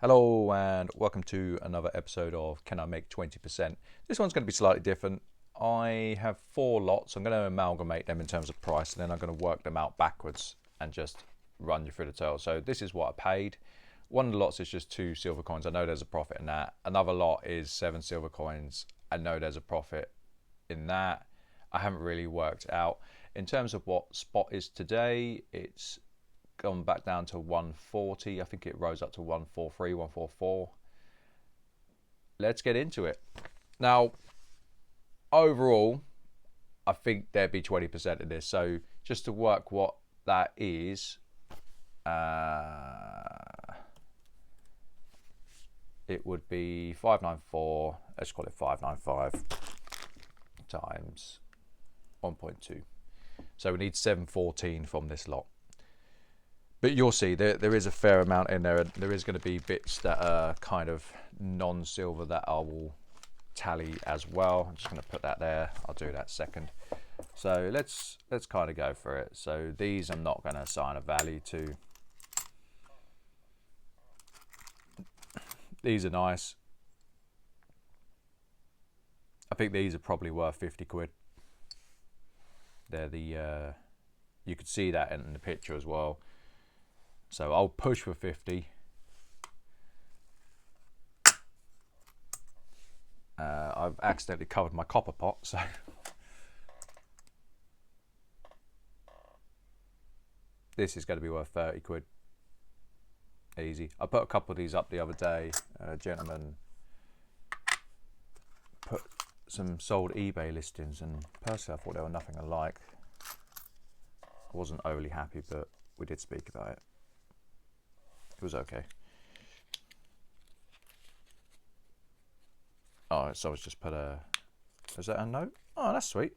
Hello and welcome to another episode of Can I Make 20%? This one's going to be slightly different. I have 4 lots. I'm going to amalgamate them in terms of price and then I'm going to work them out backwards and just run you through the total. So this is what I paid. One of the lots is just 2 silver coins. I know there's a profit in that. Another lot is 7 silver coins. I know there's a profit in that. I haven't really worked out. In terms of what spot is today, it's gone back down to 140. I think it rose up to 143, 144. Let's get into it. Now, overall, I think there'd be 20% of this. So just to work what that is, it would be 594, let's call it 595 times 1.2. So we need 714 from this lot. But you'll see there is a fair amount in there, and there is going to be bits that are kind of non-silver that I will tally as well. I'm just going to put that there. I'll do that second. So let's kind of go for it. So these I'm not going to assign a value to. These are nice. I think these are probably worth 50 quid. They're the you could see that in the picture as well. So I'll push for 50. I've accidentally covered my copper pot, so this is going to be worth 30 quid. Easy. I put a couple of these up the other day. A gentleman put some sold eBay listings, and personally I thought they were nothing alike. I wasn't overly happy, but we did speak about it. It was okay. Oh, so I was just put a... Is that a note? Oh, that's sweet.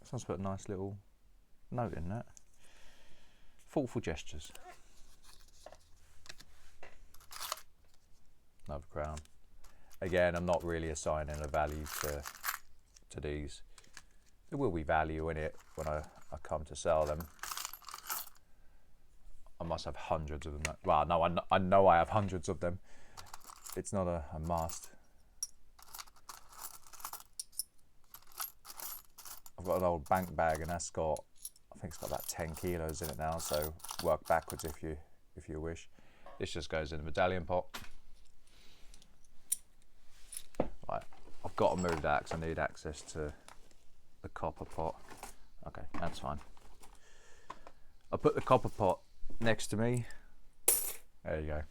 Someone's put a nice little note in that. Thoughtful gestures. Another crown. Again, I'm not really assigning a value to these. There will be value in it when I come to sell them. I must have hundreds of them. Well, no, I know I have hundreds of them. It's not a must. I've got an old bank bag, and that's got, I think it's got about 10 kilos in it now. So work backwards if you wish. This just goes in the medallion pot. Right, I've got to move that because I need access to the copper pot. Okay, that's fine. I'll put the copper pot next to me. There you go.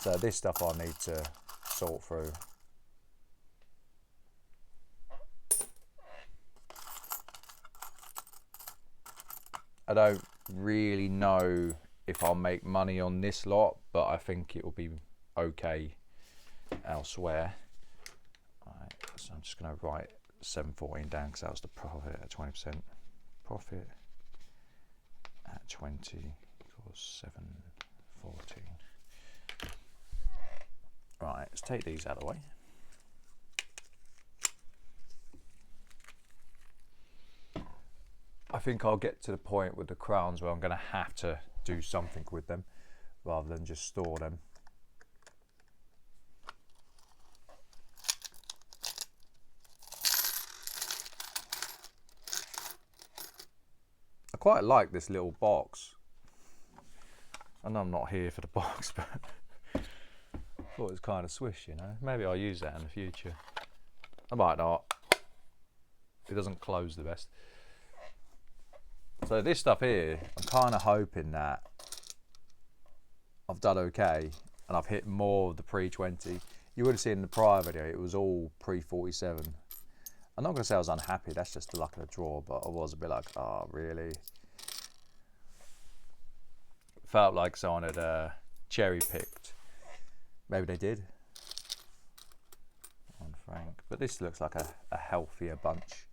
So this stuff I need to sort through. I don't really know if I'll make money on this lot, but I think it will be okay elsewhere. Right, so I'm just going to write 714 down because that was the profit at 20%. Profit at 20 equals 714. Right, let's take these out of the way. I think I'll get to the point with the crowns where I'm going to have to do something with them rather than just store them. I quite like this little box. I know I'm not here for the box, but I thought it was kind of swish, you know. Maybe I'll use that in the future. I might not. It doesn't close the best. So this stuff here, I'm kind of hoping that I've done okay and I've hit more of the pre-20. You would have seen in the prior video, it was all pre-47. I'm not going to say I was unhappy, that's just the luck of the draw, but I was a bit like, oh, really? Felt like someone had cherry-picked. Maybe they did. On Frank. But this looks like a healthier bunch.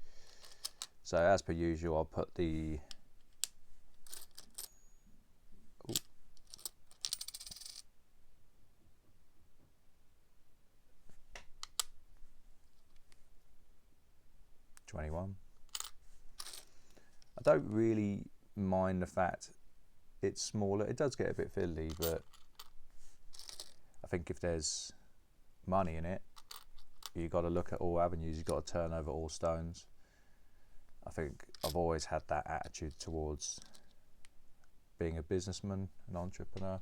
So as per usual, I'll put the... Ooh. 21. I don't really mind the fact it's smaller. It does get a bit fiddly, but I think if there's money in it, you've got to look at all avenues. You've got to turn over all stones. I think I've always had that attitude towards being a businessman, an entrepreneur.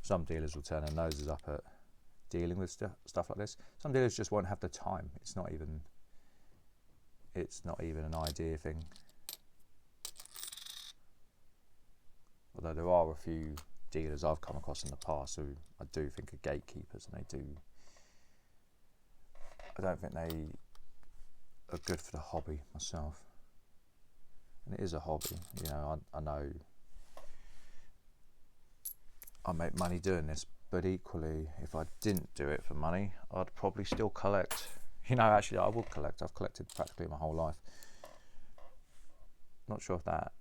Some dealers will turn their noses up at dealing with stuff like this. Some dealers just won't have the time. It's not even an idea thing. Although there are a few dealers I've come across in the past who I do think are gatekeepers, and I don't think they are good for the hobby myself. And it is a hobby, you know. I know I make money doing this, but equally, if I didn't do it for money, I'd probably still collect. You know, actually, I would collect. I've collected practically my whole life. Not sure if that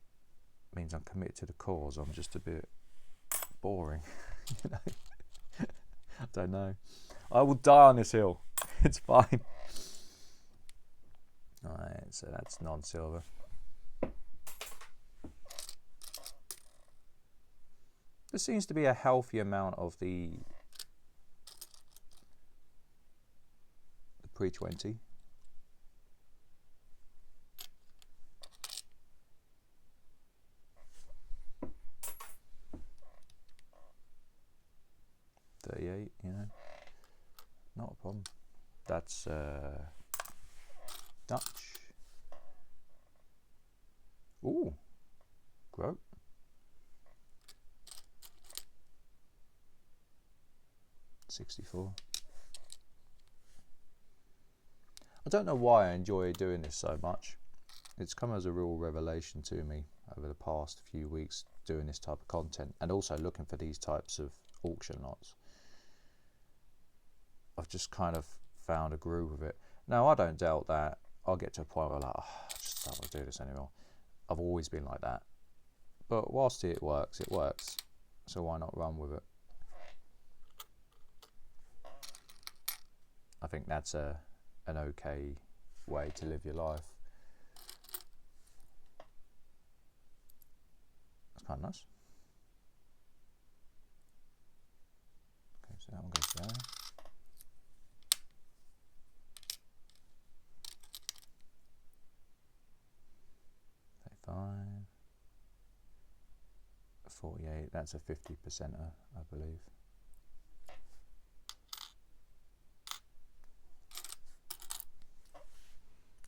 means I'm committed to the cause. I'm just a bit boring, you know. I don't know. I will die on this hill. It's fine. Alright, so that's non-silver. There seems to be a healthy amount of the pre-20. $38, you know, not a problem. That's Dutch. Ooh, grow. $64. I don't know why I enjoy doing this so much. It's come as a real revelation to me over the past few weeks doing this type of content, and also looking for these types of auction lots. I've just kind of found a groove with it. Now, I don't doubt that I'll get to a point where I'm like, oh, I just don't want to do this anymore. I've always been like that. But whilst it works, so why not run with it? I think that's an okay way to live your life. That's kind of nice. Okay, so that one goes there. $35. 48, that's a 50%er, I believe.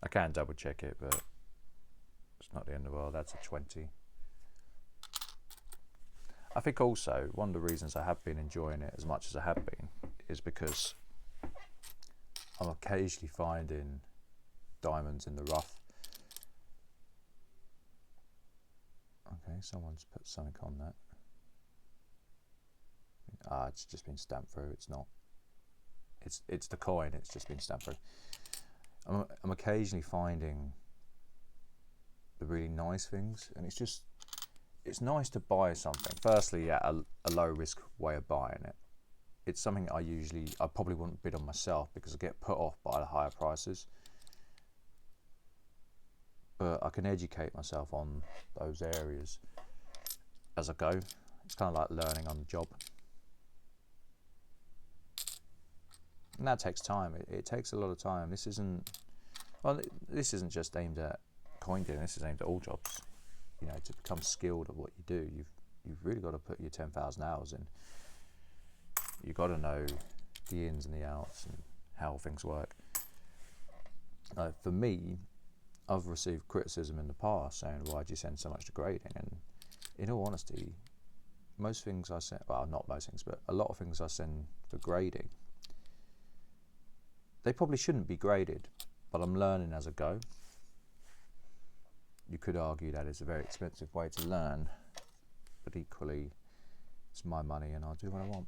I can double check it, but it's not the end of the world. That's a 20. I think also one of the reasons I have been enjoying it as much as I have been is because I'm occasionally finding diamonds in the rough. Okay, someone's put something on that. It's just been stamped through. It's not. It's the coin. It's just been stamped through. I'm occasionally finding the really nice things, and it's nice to buy something. Firstly, at a low risk way of buying it. It's something I probably wouldn't bid on myself because I get put off by the higher prices. But I can educate myself on those areas as I go. It's kind of like learning on the job. And that takes time. It takes a lot of time. This isn't just aimed at coin dealing. This is aimed at all jobs. You know, to become skilled at what you do, you've really got to put your 10,000 hours in. You've got to know the ins and the outs and how things work. For me, I've received criticism in the past saying, why do you send so much to grading? And in all honesty, most things I send, well, not most things, but a lot of things I send for grading, they probably shouldn't be graded, but I'm learning as I go. You could argue that it's a very expensive way to learn, but equally, it's my money and I'll do what I want.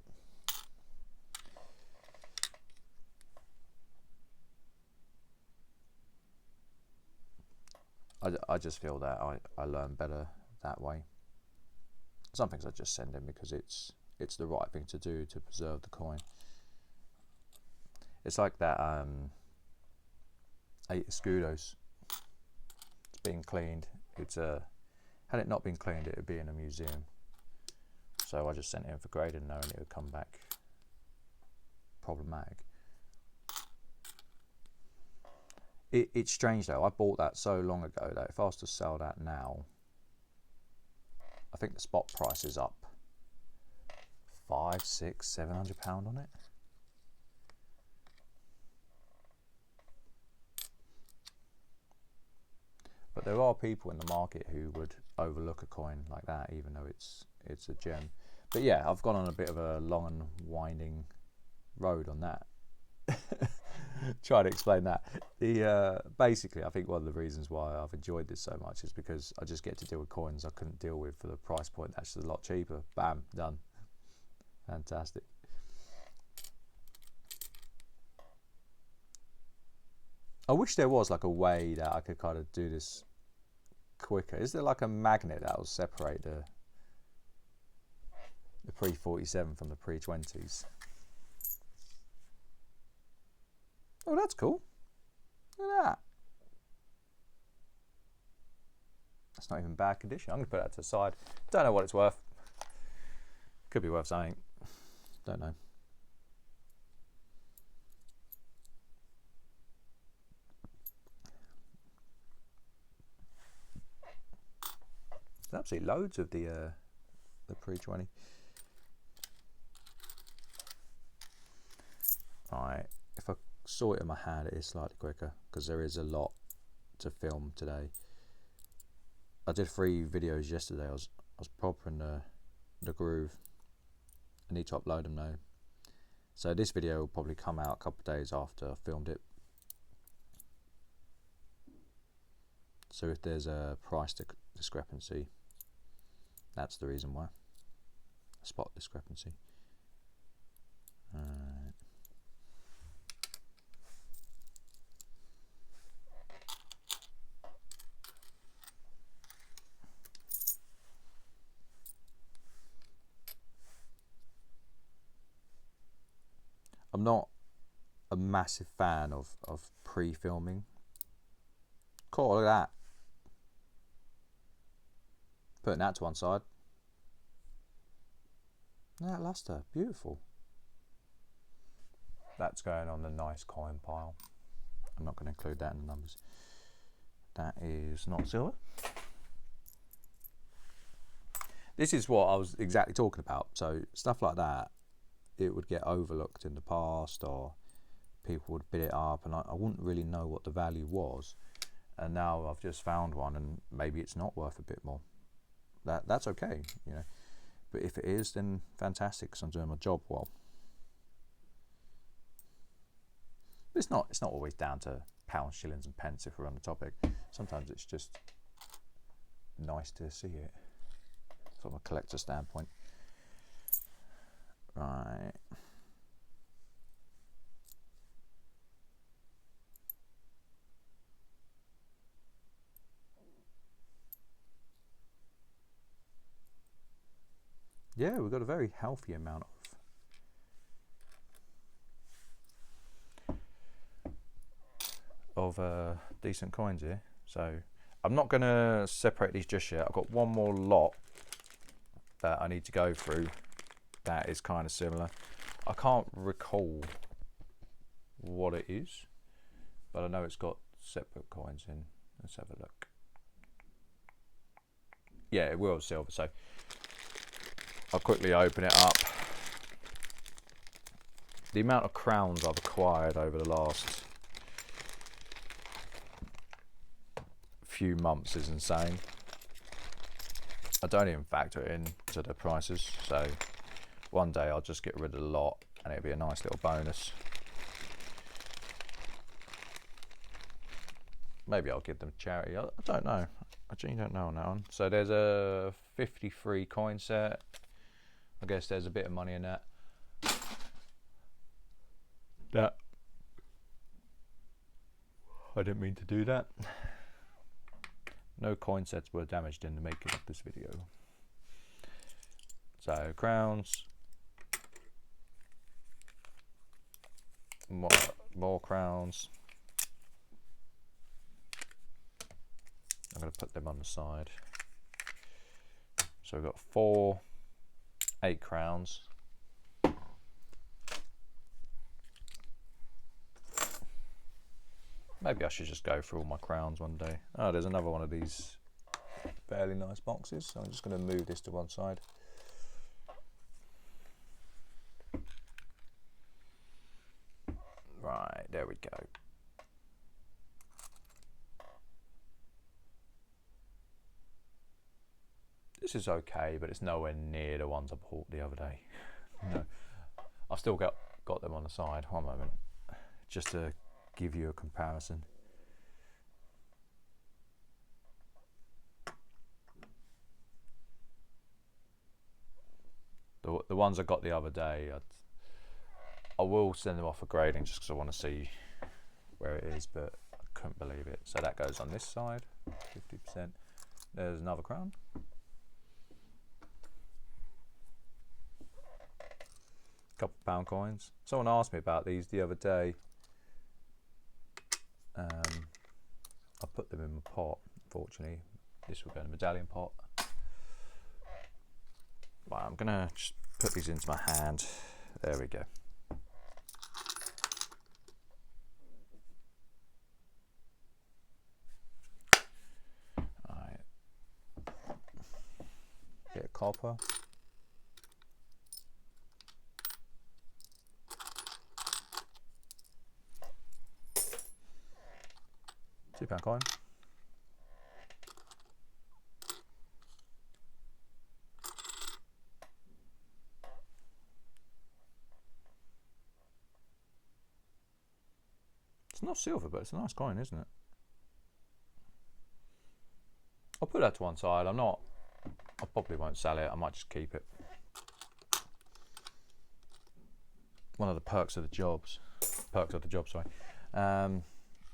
I just feel that I learn better that way. Some things I just send in because it's the right thing to do to preserve the coin. It's like that 8 Escudos. It's being cleaned. Had it not been cleaned, it would be in a museum. So I just sent it in for grading, knowing it would come back problematic. It's strange though, I bought that so long ago that if I was to sell that now, I think the spot price is up £500, £600, £700 on it. But there are people in the market who would overlook a coin like that, even though it's a gem. But yeah, I've gone on a bit of a long and winding road on that. Try to explain that. Basically, I think one of the reasons why I've enjoyed this so much is because I just get to deal with coins I couldn't deal with for the price point. That's just a lot cheaper. Bam, done. Fantastic. I wish there was like a way that I could kind of do this quicker. Is there like a magnet that will separate the pre-47 from the pre-20s? Oh, that's cool. Look at that. That's not even bad condition. I'm going to put that to the side. Don't know what it's worth. Could be worth something. Don't know. There's absolutely loads of the pre-20. Alright, if I saw it in my hand, it is slightly quicker because there is a lot to film today. I did 3 videos yesterday. I was proper in the groove. I need to upload them now. So this video will probably come out a couple of days after I filmed it. So if there's a price discrepancy, that's the reason why. A spot discrepancy. I'm not a massive fan of pre-filming. Cool, look at that. Putting that to one side. That luster, beautiful. That's going on the nice coin pile. I'm not going to include that in the numbers. That is not silver. This is what I was exactly talking about. So stuff like that, it would get overlooked in the past, or people would bid it up, and I wouldn't really know what the value was. And now I've just found one, and maybe it's not worth a bit more. That's okay, you know. But if it is, then fantastic, because I'm doing my job well. But it's not always down to pounds, shillings, and pence if we're on the topic. Sometimes it's just nice to see it from a collector standpoint. Right. Yeah, we've got a very healthy amount of decent coins here. So I'm not going to separate these just yet. I've got one more lot that I need to go through that is kind of similar. I can't recall what it is, but I know it's got separate coins in. Let's have a look. Yeah, it will silver. So I'll quickly open it up. The amount of crowns I've acquired over the last few months is insane. I don't even factor it in to the prices, so one day I'll just get rid of the lot and it'll be a nice little bonus. Maybe I'll give them charity. I don't know. I genuinely don't know on that one. So there's a 53 coin set. I guess there's a bit of money in that. I didn't mean to do that. No coin sets were damaged in the making of this video. So crowns. More crowns. I'm going to put them on the side. So we've got 4, 8 crowns. Maybe I should just go through all my crowns one day. Oh, there's another one of these fairly nice boxes, so I'm just going to move this to one side. Right, there we go. This is okay, but it's nowhere near the ones I bought the other day. No, I've still got them on the side. One moment, just to give you a comparison. The ones I got the other day, I will send them off for grading just because I want to see where it is, but I couldn't believe it. So that goes on this side, 50%. There's another crown. Couple pound coins. Someone asked me about these the other day. I put them in my pot. Unfortunately, this will go in the medallion pot. Right, I'm gonna just put these into my hand. There we go. Right. Bit of copper. £2 coin. It's not silver, but it's a nice coin, isn't it? I'll put that to one side. I probably won't sell it. I might just keep it. One of the perks of the job, sorry.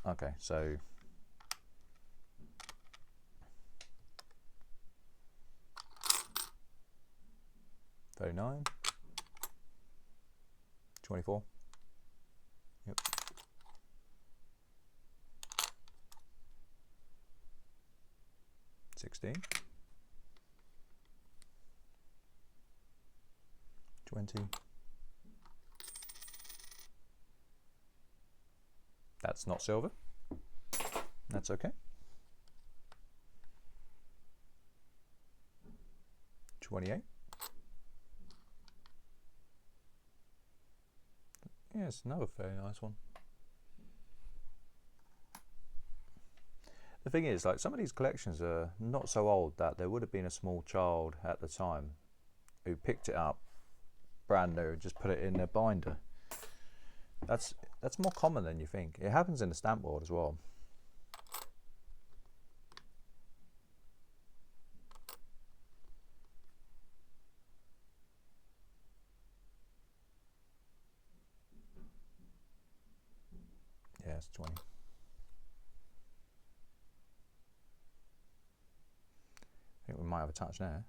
Okay, so $39, $24. Yep. $16, $20. That's not silver. That's okay. $28. Yeah, it's another very nice one. The thing is, like, some of these collections are not so old that there would have been a small child at the time who picked it up brand new and just put it in their binder. That's more common than you think. It happens in the stamp world as well. Yeah, it's 20. I think we might have a touch there.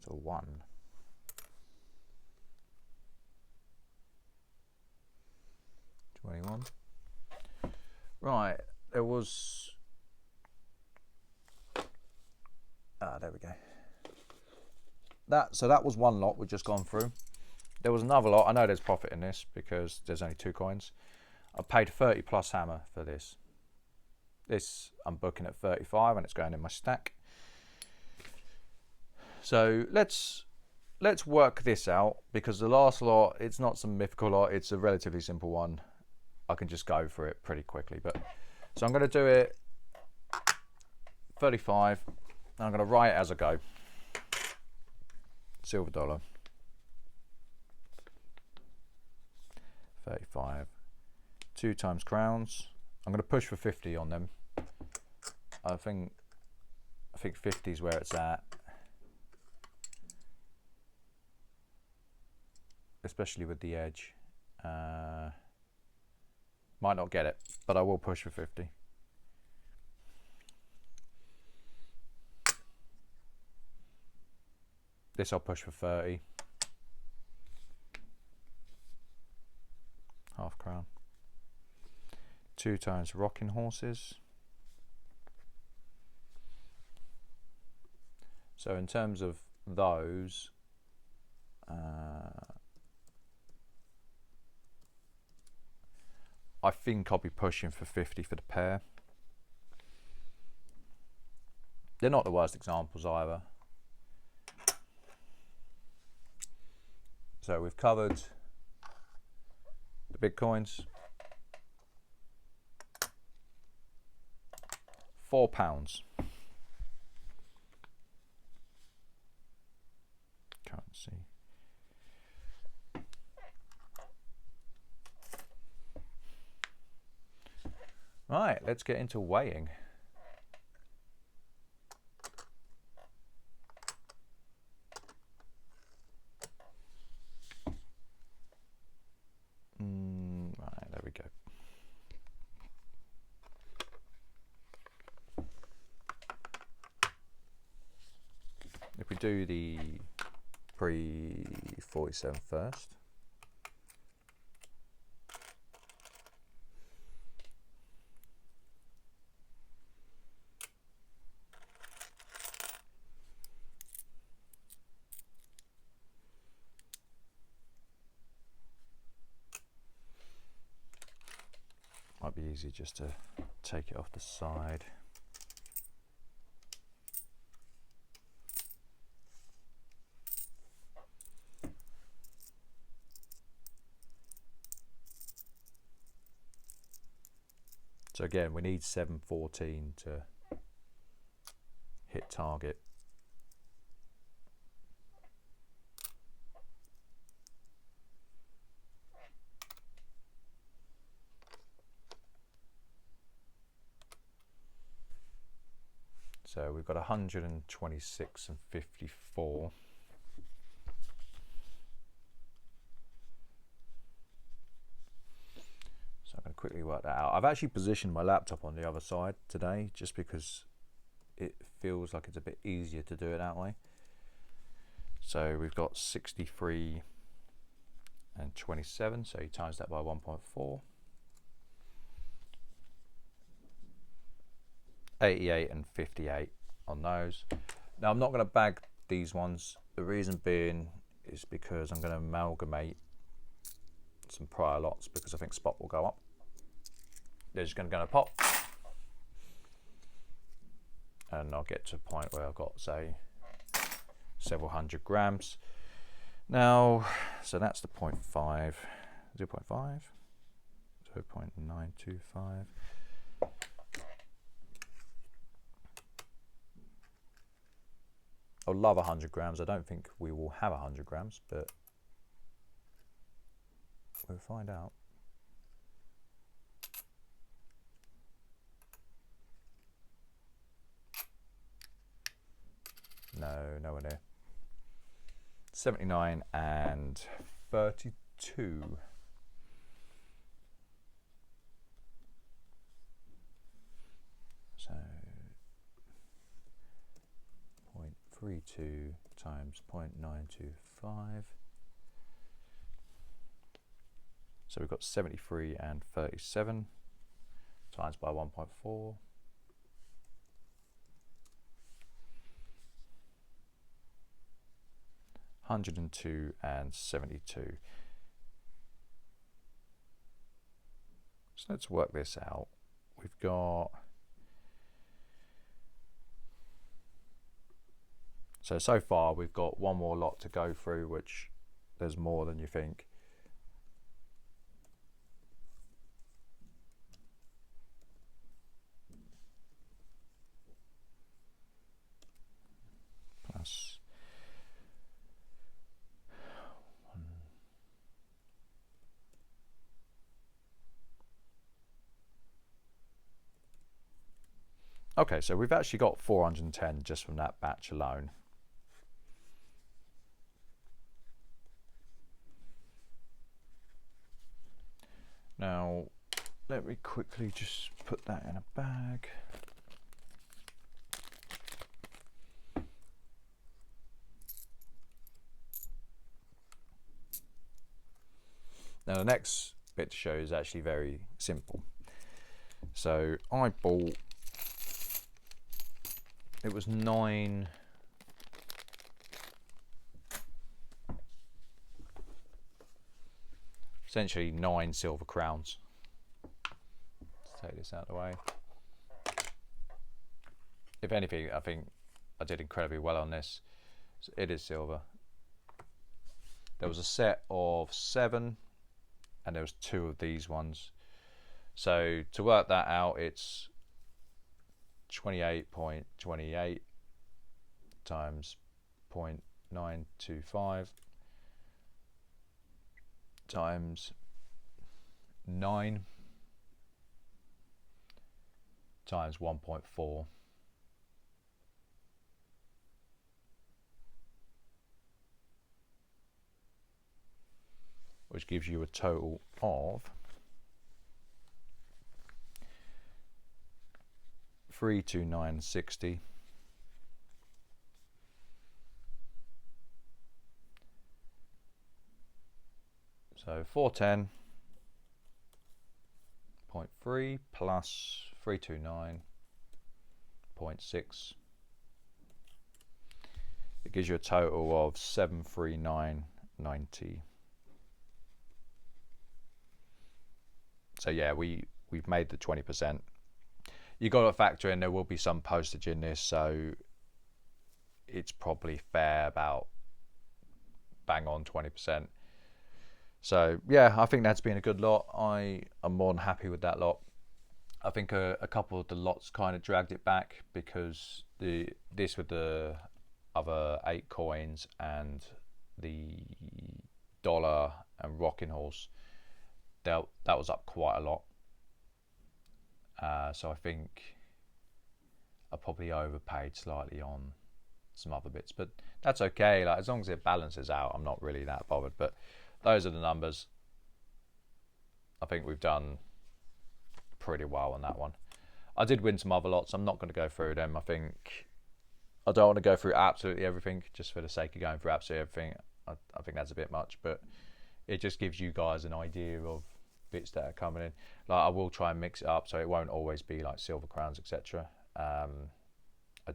So 1. $21. Right, there was. There we go. So that was one lot we've just gone through. There was another lot. I know there's profit in this because there's only 2 coins. I paid 30 plus hammer for this. This I'm booking at 35 and it's going in my stack. So let's work this out, because the last lot, it's not some mythical lot, it's a relatively simple one. I can just go for it pretty quickly. But so I'm going to do it 35 and I'm going to write it as I go. Silver dollar. 35. 2 times crowns. I'm going to push for 50 on them. I think 50 is where it's at. Especially with the edge. Might not get it, but I will push for 50. This I'll push for 30. Half crown. 2 times rocking horses. So in terms of those, I think I'll be pushing for 50 for the pair. They're not the worst examples either. So we've covered the big coins. £4. Currency. Right, let's get into weighing. Right, there we go. If we do the pre-47 first. Might be easy just to take it off the side. So again, we need 714 to hit target. So we've got 126 and 54. So I'm going to quickly work that out. I've actually positioned my laptop on the other side today just because it feels like it's a bit easier to do it that way. So we've got 63 and 27, so you times that by 1.4. 88 and 58 on those. Now I'm not going to bag these ones. The reason being is because I'm going to amalgamate some prior lots because I think spot will go up. They're just going to go in a pot, and I'll get to a point where I've got, say, several hundred grams. Now, so that's the 0.5, 0.5, 0.925. I'd love 100 grams. I don't think we will have 100 grams, but we'll find out. No, nowhere near. 79 and 32. So 0.32 times 0.925. So we've got 73 and 37 times by 1.4. 102 and 72. So let's work this out. We've got, so far we've got one more lot to go through, which there's more than you think. Plus okay, so we've actually got 410 just from that batch alone. Now, let me quickly just put that in a bag. Now, the next bit to show is actually very simple. So I bought, it was 9 essentially 9 silver crowns. Let's take this out of the way. If anything, I think I did incredibly well on this. So it is silver. There was a set of 7 and there was 2 of these ones. So to work that out, it's 28.28 times 0.925 times 9 times 1.4, which gives you a total of 329.60. So 410.3 plus 329.6. It gives you a total of 739.90. So yeah, we've made the 20%. You got to factor in there will be some postage in this, so it's probably fair about bang on 20%. So yeah, I think that's been a good lot. I am more than happy with that lot. I think a couple of the lots kind of dragged it back because this with the other 8 coins and the dollar and rocking horse, that was up quite a lot. So I think I probably overpaid slightly on some other bits, but that's okay. Like, as long as it balances out, I'm not really that bothered. But those are the numbers. I think we've done pretty well on that one. I did win some other lots. I'm not going to go through them. I think I don't want to go through absolutely everything just for the sake of going through absolutely everything. I think that's a bit much, but it just gives you guys an idea of bits that are coming in. Like, I will try and mix it up so it won't always be like silver crowns, etc. I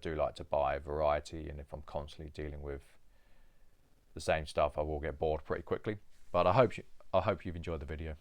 do like to buy variety, and if I'm constantly dealing with the same stuff, I will get bored pretty quickly. But I hope you've enjoyed the video.